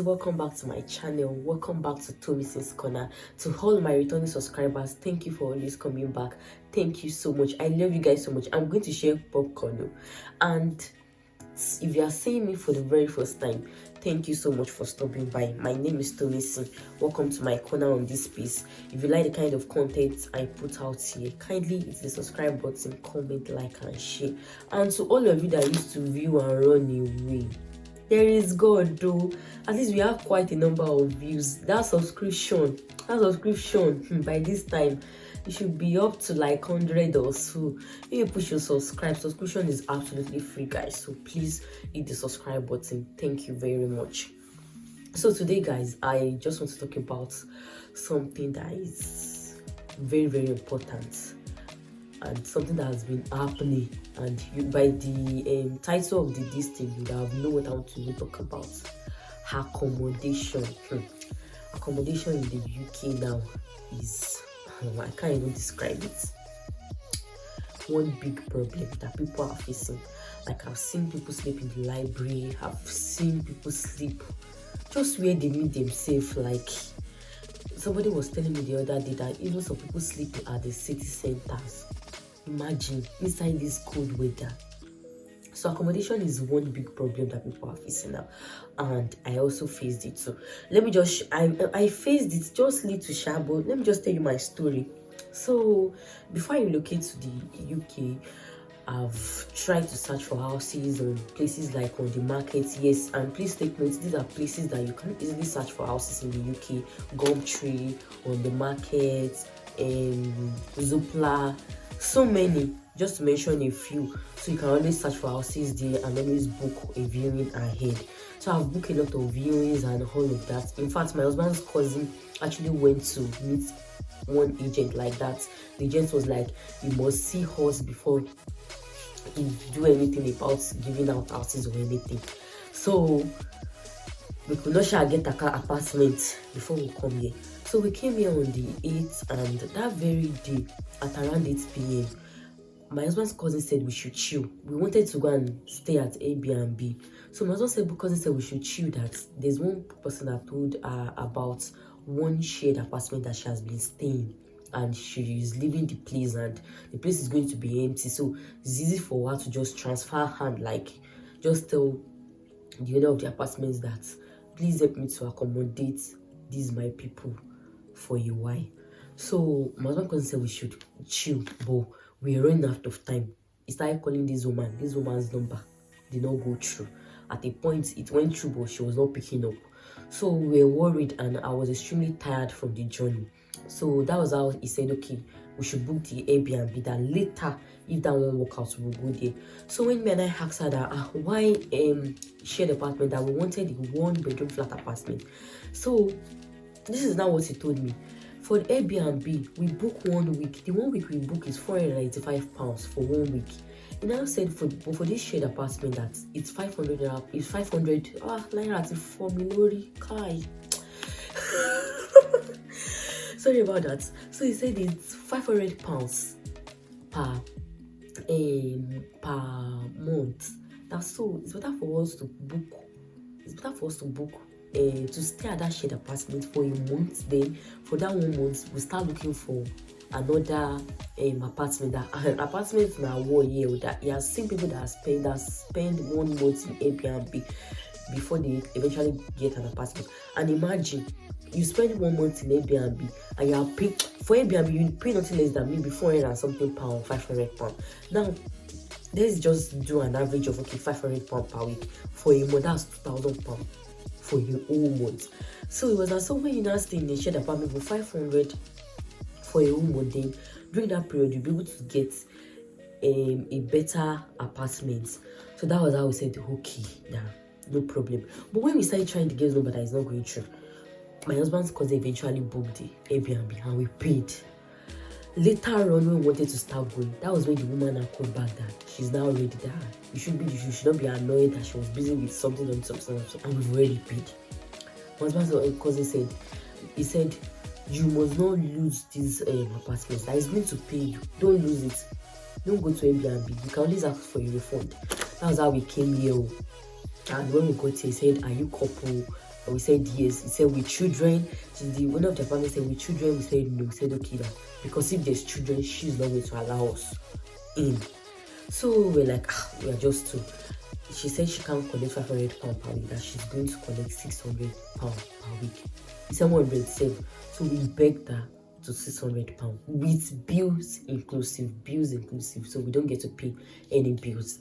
welcome back to my channel. Welcome back to Tomis's Corner. To all my returning subscribers, thank you for always coming back. Thank you so much. I love you guys so much. I'm going to share popcorn, and if you are seeing me for the very first time, thank you so much for stopping by. My name is Tomisi. Welcome to my corner on this space. If you like the kind of content I put out here, kindly hit the subscribe button, comment, like, and share. And to all of you that used to view and run away, there is God though. At least we have quite a number of views. That subscription by this time, it should be up to like 100 or so. If you push your subscription is absolutely free, guys. So please hit the subscribe button. Thank you very much. So today, guys, I just want to talk about something that is very, very important, and something that has been happening, and you, by the title of this thing, you have know what I want to talk about. Accommodation. Accommodation in the UK now is, I can't even describe it. One big problem that people are facing. Like, I've seen people sleep in the library. I've seen people sleep just where they meet themselves. Like, somebody was telling me the other day that even some people sleep at the city centers. Imagine inside this cold weather. So accommodation is one big problem that people are facing now, and I also faced it. So let me just I faced it just little sharp, but let me just tell you my story. So before I relocate to the UK, I've tried to search for houses on places like on the market. Yes, and please take note, these are places that you can easily search for houses in the UK. Gumtree, on the market, Zoopla, so many, just to mention a few. So you can always search for houses there and always book a viewing ahead. So I've booked a lot of viewings and all of that. In fact, my husband's cousin actually went to meet one agent like that. The agent was like, you must see us before you do anything about giving out houses or anything. So we could not shall get an apartment before we come here. So we came here on the 8th, and that very day at around 8 p.m, my husband's cousin said we should chill. We wanted to go and stay at Airbnb. So my husband's cousin said we should chill, that there's one person that told her about one shared apartment that she has been staying, and she is leaving the place, and the place is going to be empty. So it's easy for her to just transfer hand, like just tell the owner of the apartments that please help me to accommodate these my people for a while. So my husband cousin said we should chill, but we're running out of time. He started calling this woman. This woman's number did not go through. At a point it went through, but she was not picking up. So we were worried, and I was extremely tired from the journey. So that was how he said, okay, we should book the Airbnb, that later, if that won't work out, we'll go there. So when me and I asked her that why shared apartment, that we wanted a 1-bedroom flat apartment. So this is not what he told me. For the Airbnb, we book 1 week. The 1 week we book is £495 for 1 week. He now said for this shared apartment that it's 500. It's 500. Naira for Milori Kai. Sorry about that. So he said it's £500 per month. That's so it's better for us to book. It's better for us to book to stay at that shared apartment for a month. Then for that 1 month, we start looking for another apartment. That apartment now 1 year. That he has seen people that spend 1 month in Airbnb before they eventually get an apartment. And imagine you spend 1 month in Airbnb, and you are paying for Airbnb, you pay nothing less than maybe 400 and something pound, £500. Now let's just do an average of £500 per week for a month. That's £2,000 for your whole month. So it was like, so when you now stay in a shared apartment for 500 for a whole month, then during that period you'll be able to get a better apartment. So that was how we said, okay, yeah, no problem. But when we started trying to get number that is not going through, my husband's cousin eventually booked the Airbnb, and we paid. Later on, when we wanted to start going, that was when the woman now called back that she's now ready, that you should not be annoyed that she was busy with something, and we've already paid. My husband's cousin said you must not lose these apartments. That is going to pay you. Don't lose it. Don't go to Airbnb. You can always ask for a refund. That was how we came here. And when we got here, he said, are you couple? And we said yes. He said with children. The owner of the apartment said with children. We said no. We said okay that because if there's children, she's not going to allow us in. So we're like, we are just two. She said she can't collect £500 per week, that she's going to collect £600 per week. It's 107. So we begged her to £600 with bills inclusive, so we don't get to pay any bills.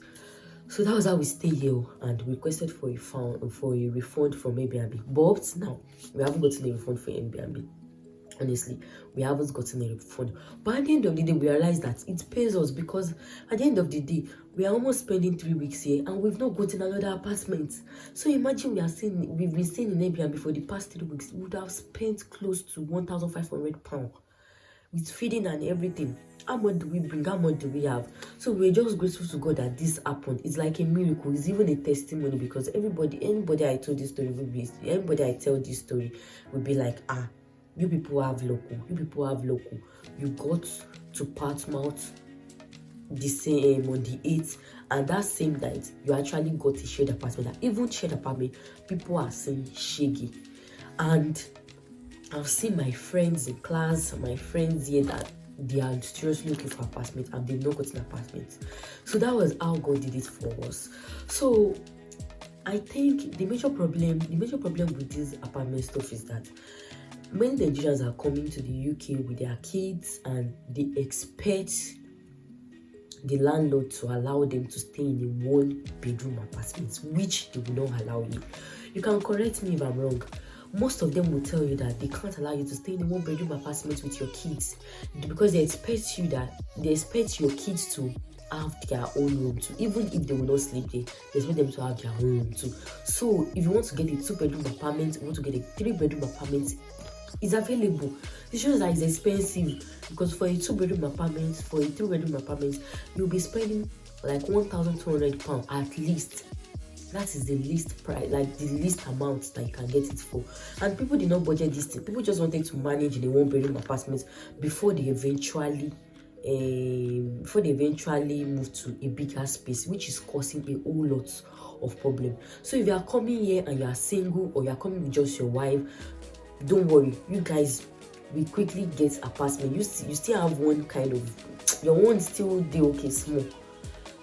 So that was how we stay here and requested for a refund from Airbnb. But now we haven't gotten a refund for Airbnb. Honestly, we haven't gotten a refund. But at the end of the day, we realized that it pays us, because at the end of the day, we are almost spending 3 weeks here and we've not gotten another apartment. So imagine we've been staying in Airbnb for the past 3 weeks. We would have spent close to £1,500 with feeding and everything. How much do we bring? How much do we have? So we're just grateful to God that this happened. It's like a miracle. It's even a testimony, because anybody I told this story anybody I tell this story will be like, you people have local. You got to Portsmouth the same on the 8th, and that same night you actually got a shared apartment. Even shared apartment, people are saying shaggy. And I've seen my friends in class, my friends here, that they are seriously looking for apartments and they've not gotten apartments. So that was how God did it for us. So I think the major problem with this apartment stuff is that many Nigerians are coming to the UK with their kids and they expect the landlord to allow them to stay in a 1-bedroom apartment, which they will not allow you. You can correct me if I'm wrong. Most of them will tell you that they can't allow you to stay in a 1-bedroom apartment with your kids, because they expect your kids to have their own room too. Even if they will not sleep there, they expect them to have their own room too. So if you want to get a 2-bedroom apartment, you want to get a 3-bedroom apartment, it's available. It shows that it's expensive, because for a 2-bedroom apartment, for a 3-bedroom apartment, you'll be spending like £1,200 at least. That is the least price, like the least amount that you can get it for. And people did not budget this thing. People just wanted to manage in a 1-bedroom apartment before they eventually move to a bigger space, which is causing a whole lot of problem. So if you are coming here and you are single, or you are coming with just your wife, don't worry, you guys, we quickly get apartment. You still have one kind of, your one still dey okay small,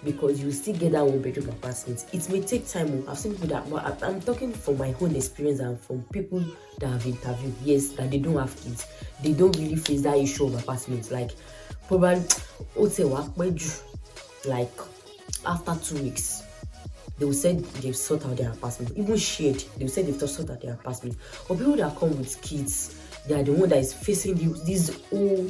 because you still get that 1-bedroom apartment. It may take time. I've seen people that, I'm talking from my own experience and from people that have interviewed, yes, that they don't have kids, they don't really face that issue of apartments. Like probably like after 2 weeks they will say they've sorted out their apartment. Even shared, they will say they've sorted out their apartment. But people that come with kids, they are the one that is facing this whole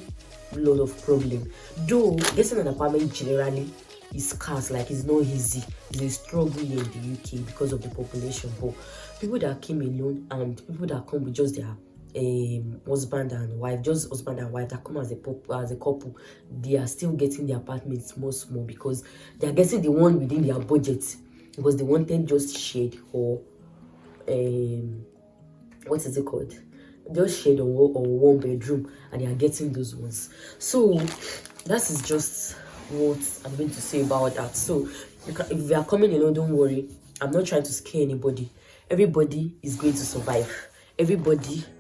lot of problem. Though getting an apartment generally is scarce, like it's not easy. It's a struggle here in the UK because of the population. But people that came alone and people that come with just their husband and wife that come as a couple, they are still getting the apartments small, because they are getting the one within their budget, because they wanted just shared or what is it called? Just shared or 1-bedroom, and they are getting those ones. So that is just what I'm going to say about that. So if you are coming alone, don't worry. I'm not trying to scare anybody. Everybody is going to survive.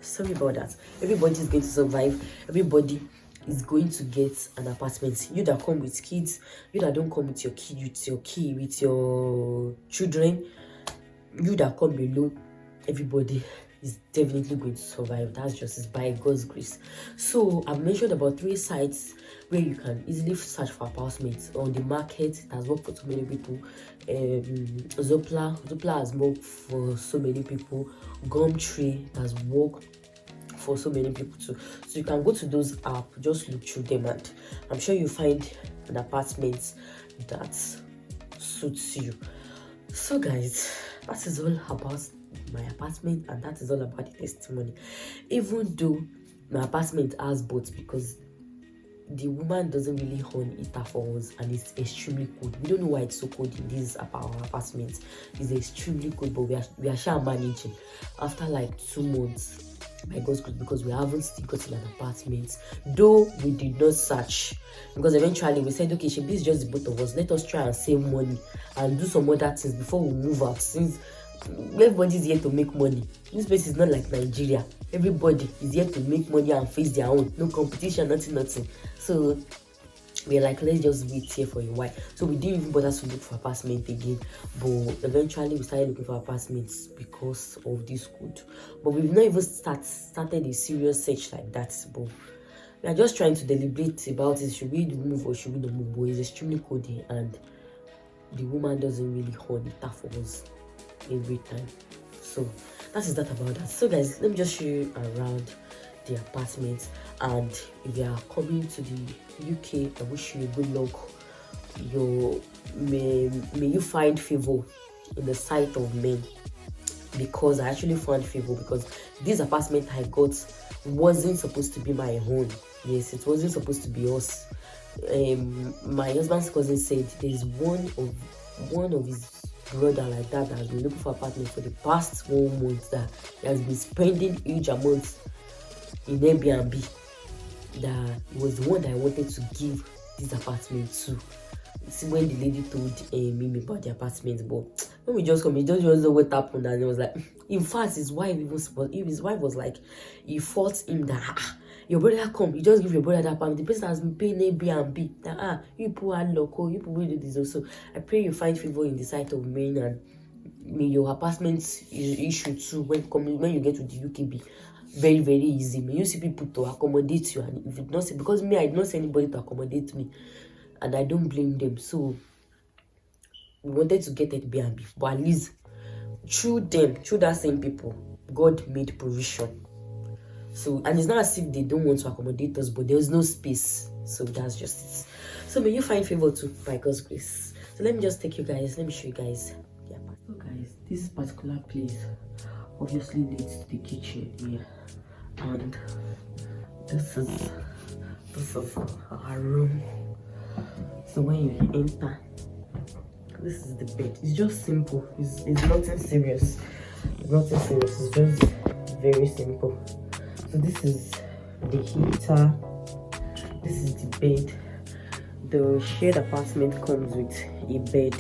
Sorry about that. Everybody is going to survive. Everybody is going to get an apartment. You that come with kids, you that don't come with your with your children, you that come alone, everybody is definitely going to survive. That's just by God's grace. So I've mentioned about 3 sites where you can easily search for apartments on the market. It has worked for so many people. Zoopla has worked for so many people. Gumtree has worked for so many people too. So you can go to those apps, just look through them, and I'm sure you find an apartment that suits you. So guys, that is all about my apartment, and that is all about the testimony. Even though my apartment has both, because the woman doesn't really own heater for us, and it's extremely cold. We don't know why it's so cold in this apartment. It's extremely cold, but we are sure managing after like 2 months, by God's grace, because we haven't still gotten an apartment, though we did not search, because eventually we said, okay, it's just the both of us, let us try and save money and do some other things before we move out, since everybody's here to make money. This place is not like Nigeria. Everybody is here to make money and face their own. No competition, nothing. So we're like, let's just wait here for a while. So we didn't even bother to look for apartment again, but eventually we started looking for apartments because of this code. But we've not even started a serious search like that. But we are just trying to deliberate about it. Should we move or should we not move? But it's extremely cody, and the woman doesn't really hold it up for us every time. So that is that about that. So guys, let me just show you around the apartment. And if you are coming to the UK, I wish you a good luck. May you find favor in the sight of men, because I actually found favor, because this apartment I got wasn't supposed to be my own. Yes, it wasn't supposed to be us. My husband's cousin said there's one of his brother like that has been looking for apartment for the past 1 month, that he has been spending huge amounts in Airbnb, that it was the one that I wanted to give this apartment to. See, when the lady told me about the apartment, but when we just come, he just know what happened, and it was like, in fact, his wife was like, he fought him that your brother come, you just give your brother that apartment. The person has been paying Airbnb. That you poor local, you people do this also. I pray you find favor in the sight of men, and may your apartment issue too when you get to the UK be very, very easy. May you see people to accommodate you, and if you don't see, because me, I did not see anybody to accommodate me, and I don't blame them. So we wanted to get Airbnb, but at least through that same people, God made provision. So, and it's not as if they don't want to accommodate us, but there's no space. So that's just it. So may you find favor too, by God's grace. So let me just take you guys, let me show you guys the apartment. So guys, this particular place obviously leads to the kitchen here, and this is our room. So when you enter, this is the bed. It's just simple. It's nothing serious. It's nothing serious. It's just very simple. So this is the heater. This is the bed. The shared apartment comes with a bed,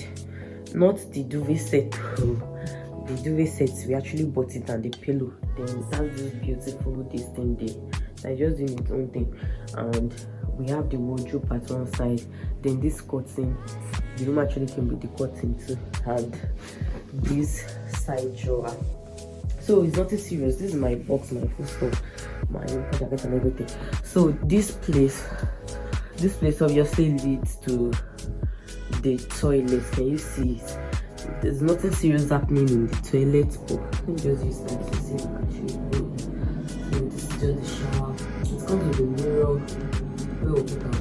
not the duvet set. The duvet sets, we actually bought it, and the pillow. Then it has this beautiful thing there. So I just doing its own thing, and we have the wardrobe at one side. Then this curtain, the room actually came with the curtain too, and this side drawer. So it's nothing serious. This is my box, my food stuff, my jacket and everything. So this place obviously leads to the toilet. Can you see it? There's nothing serious happening in the toilet, but let me just use that to see if I can show you. So this is just the shower. It comes with a mirror where we put our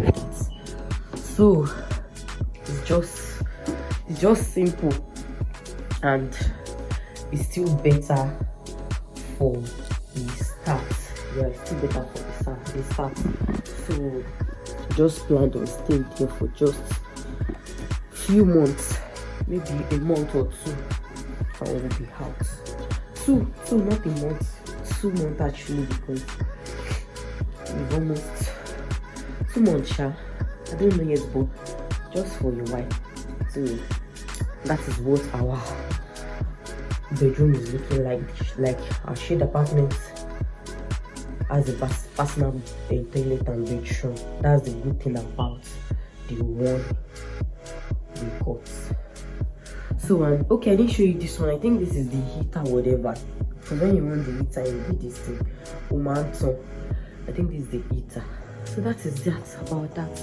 clothes, so it's just simple, and it's still better for the start. Yeah, it's still better for the start. So just plan on staying here for just few months, maybe a month or two. I will be out. Two, not a month. 2 months actually, because we've almost 2 months. I don't know yet, but just for a while. So that is what our bedroom is looking like. Our shared apartment has a personal toilet and bedroom. That's the good thing about the one we got. So okay, I didn't show you this one. I think this is the heater, whatever. So when you want the heater, you do this thing. I think this is the heater. So that is that about that.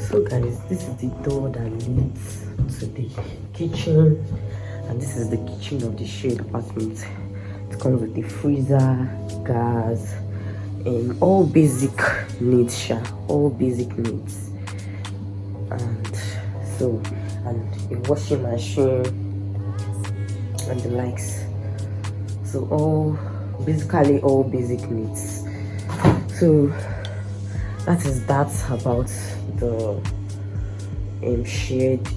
So guys, this is the door that leads to the kitchen, and this is the kitchen of the shared apartment. It comes with the freezer, gas, and all basic needs, all basic needs. And a washing machine and the likes. So basically all basic needs. So that is that about the shared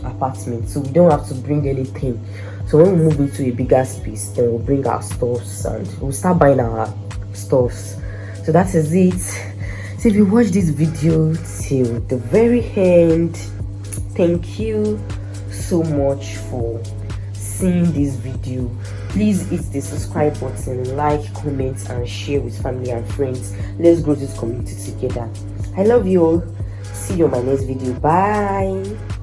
apartment. So we don't have to bring anything. So when we move into a bigger space, then we'll bring our stuffs and we'll start buying our stuffs. So that is it. So if you watch this video till the very end, Thank you so much for seeing this video. Please hit the subscribe button, like, comment and share with family and friends. Let's grow this community together. I love you all. See you on my next video. Bye.